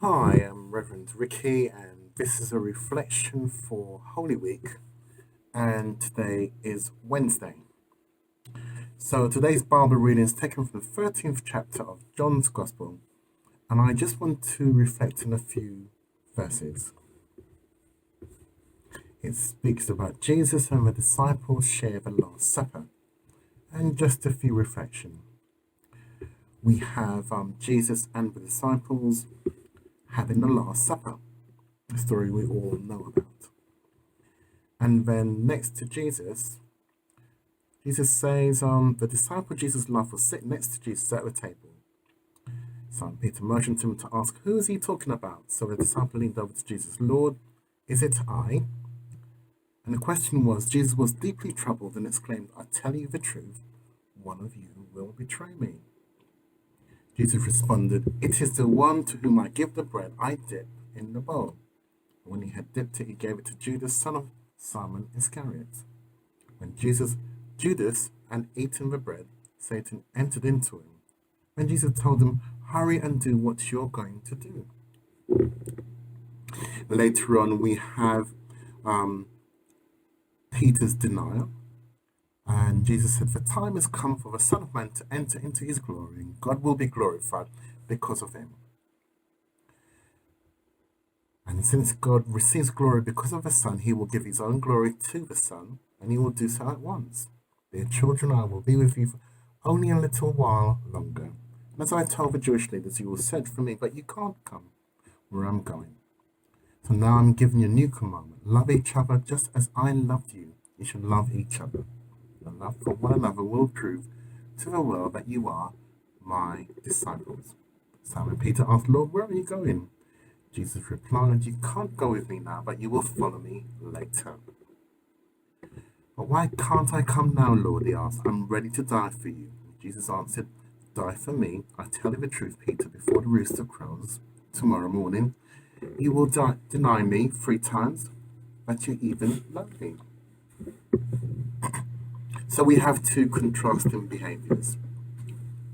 Hi, I'm Reverend Ricky, and this is a reflection for Holy Week, and today is Wednesday. So today's Bible reading is taken from the 13th chapter of John's Gospel, and I just want to reflect on a few verses. It speaks about Jesus and the disciples share the Last Supper, and just a few reflections. We have Jesus and the disciples having the Last Supper, a story we all know about. And then next to Jesus, Jesus says, the disciple Jesus loved was sitting next to Jesus at the table. Simon Peter motioned to him to ask, who is he talking about? So the disciple leaned over to Jesus, Lord, is it I? And the question was, Jesus was deeply troubled and exclaimed, I tell you the truth, one of you will betray me. Jesus responded, it is the one to whom I give the bread I dip in the bowl. And when he had dipped it, he gave it to Judas, son of Simon Iscariot. When Judas had eaten the bread, Satan entered into him. When Jesus told him, hurry and do what you're going to do. Later on, we have Peter's denial. And Jesus said, the time has come for the Son of Man to enter into his glory, and God will be glorified because of him. And since God receives glory because of the Son, he will give his own glory to the Son, and he will do so at once. Dear children, I will be with you for only a little while longer. And as I told the Jewish leaders, you will search for me, but you can't come where I'm going. So now I'm giving you a new commandment. Love each other just as I loved you. You should love each other. The love for one another will prove to the world that you are my disciples. Simon Peter asked, Lord, where are you going? Jesus replied, you can't go with me now, but you will follow me later. But why can't I come now, Lord? He asked. I'm ready to die for you. Jesus answered, die for me. I tell you the truth, Peter, before the rooster crows tomorrow morning, you will deny me 3 times, that you even love me. So we have two contrasting behaviors.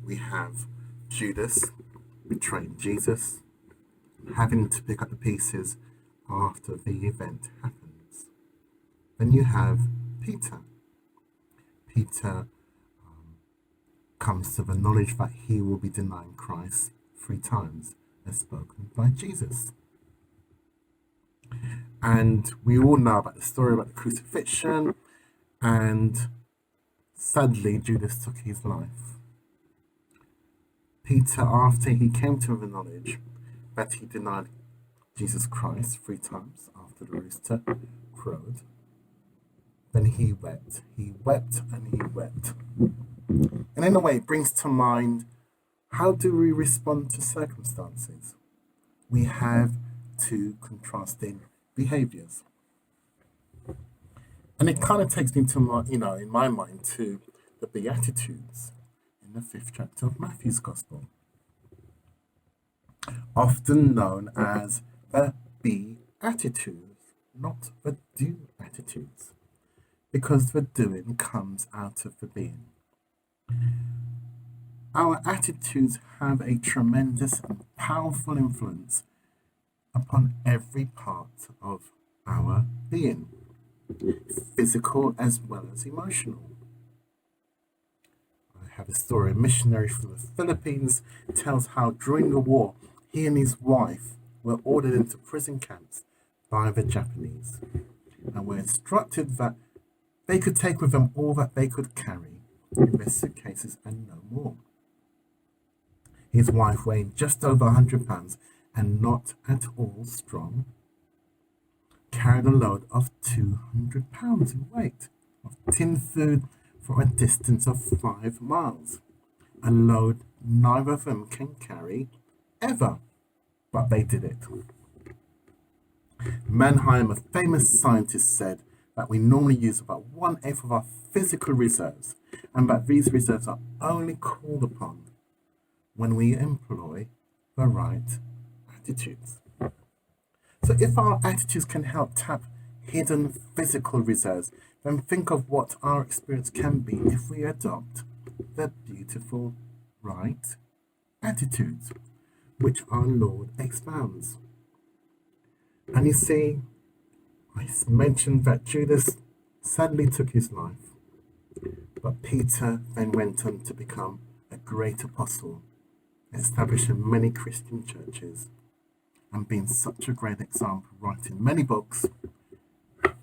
We have Judas betraying Jesus, having to pick up the pieces after the event happens. Then you have Peter. Peter comes to the knowledge that he will be denying Christ 3 times, as spoken by Jesus. And we all know about the story about the crucifixion, and sadly, Judas took his life. Peter, after he came to the knowledge that he denied Jesus Christ 3 times after the rooster crowed, then he wept. He wept and he wept. And in a way, it brings to mind, how do we respond to circumstances? We have 2 contrasting behaviors. And it kind of takes me to my, in my mind, to the Beatitudes in the 5th chapter of Matthew's Gospel, often known as the Beatitudes, not the Do-attitudes, because the doing comes out of the being. Our attitudes have a tremendous and powerful influence upon every part of our being, physical as well as emotional. I have a story. A missionary from the Philippines tells how during the war, he and his wife were ordered into prison camps by the Japanese and were instructed that they could take with them all that they could carry in their suitcases and no more. His wife, weighing just over 100 pounds and not at all strong, carried a load of 200 pounds in weight of tinned food for a distance of 5 miles, a load neither of them can carry ever, but they did it. Mannheim, a famous scientist, said that we normally use about 1/8 of our physical reserves, and that these reserves are only called upon when we employ the right attitudes. So if our attitudes can help tap hidden physical reserves, then think of what our experience can be if we adopt the beautiful right attitudes. which our Lord expounds. And you see, I mentioned that Judas sadly took his life, but Peter then went on to become a great apostle, establishing many Christian churches and being such a great example, writing many books,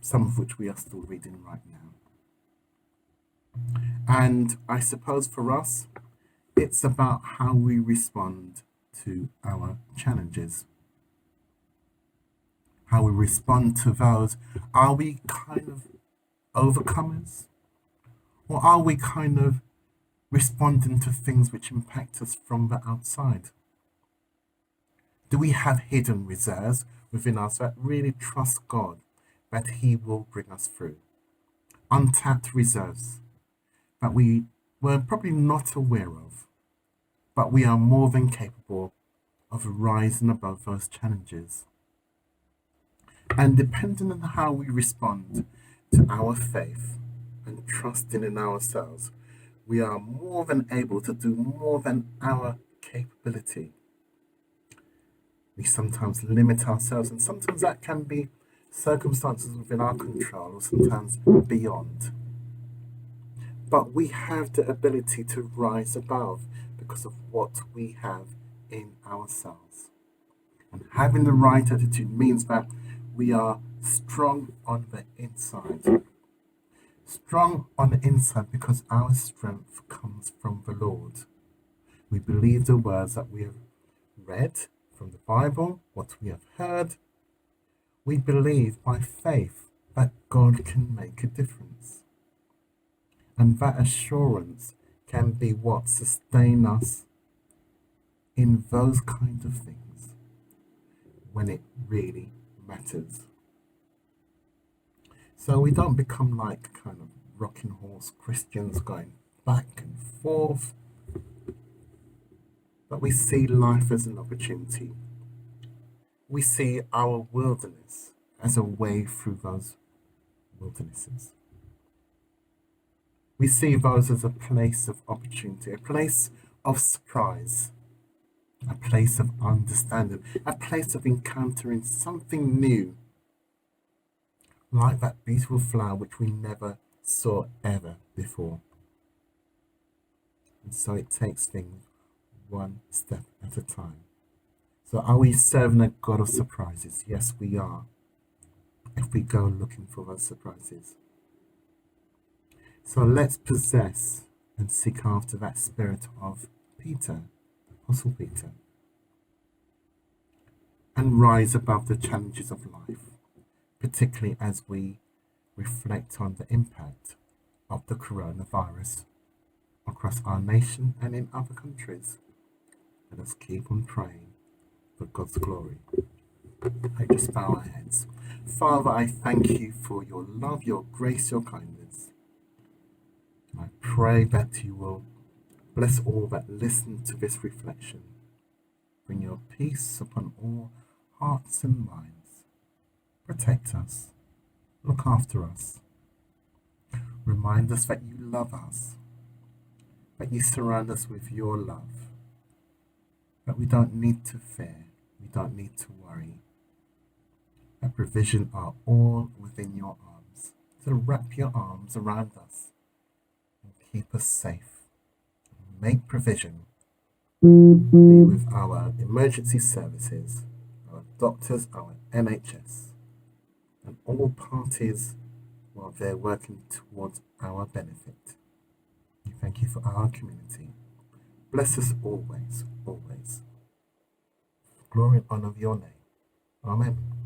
some of which we are still reading right now. And I suppose for us, it's about how we respond to our challenges, how we respond to those. Are we kind of overcomers? Or are we kind of responding to things which impact us from the outside? Do we have hidden reserves within us that really trust God that He will bring us through? Untapped reserves that we were probably not aware of, but we are more than capable of rising above those challenges. And depending on how we respond to our faith and trusting in ourselves, we are more than able to do more than our capability. We sometimes limit ourselves, and sometimes that can be circumstances within our control or sometimes beyond. But we have the ability to rise above because of what we have in ourselves. And having the right attitude means that we are strong on the inside. Strong on the inside because our strength comes from the Lord. We believe the words that we have read from the Bible, what we have heard. We believe by faith that God can make a difference. And that assurance can be what sustains us in those kind of things when it really matters. So we don't become like kind of rocking horse Christians going back and forth, but we see life as an opportunity. We see our wilderness as a way through those wildernesses. We see those as a place of opportunity, a place of surprise, a place of understanding, a place of encountering something new, like that beautiful flower which we never saw ever before. And so it takes things one step at a time. So are we serving a God of surprises? Yes, we are. If we go looking for those surprises. So let's possess and seek after that spirit of Peter, Apostle Peter, and rise above the challenges of life, particularly as we reflect on the impact of the coronavirus across our nation and in other countries. Let us keep on praying for God's glory. I just bow our heads. Father, I thank you for your love, your grace, your kindness. And I pray that you will bless all that listen to this reflection. Bring your peace upon all hearts and minds. Protect us. Look after us. Remind us that you love us. That you surround us with your love. That we don't need to fear. We don't need to worry. That provision are all within your arms. So wrap your arms around us and keep us safe. Make provision. Be with our emergency services, our doctors, our NHS, and all parties while they're working towards our benefit. We thank you for our community. Bless us always, always. Glory and honor of your name. Amen.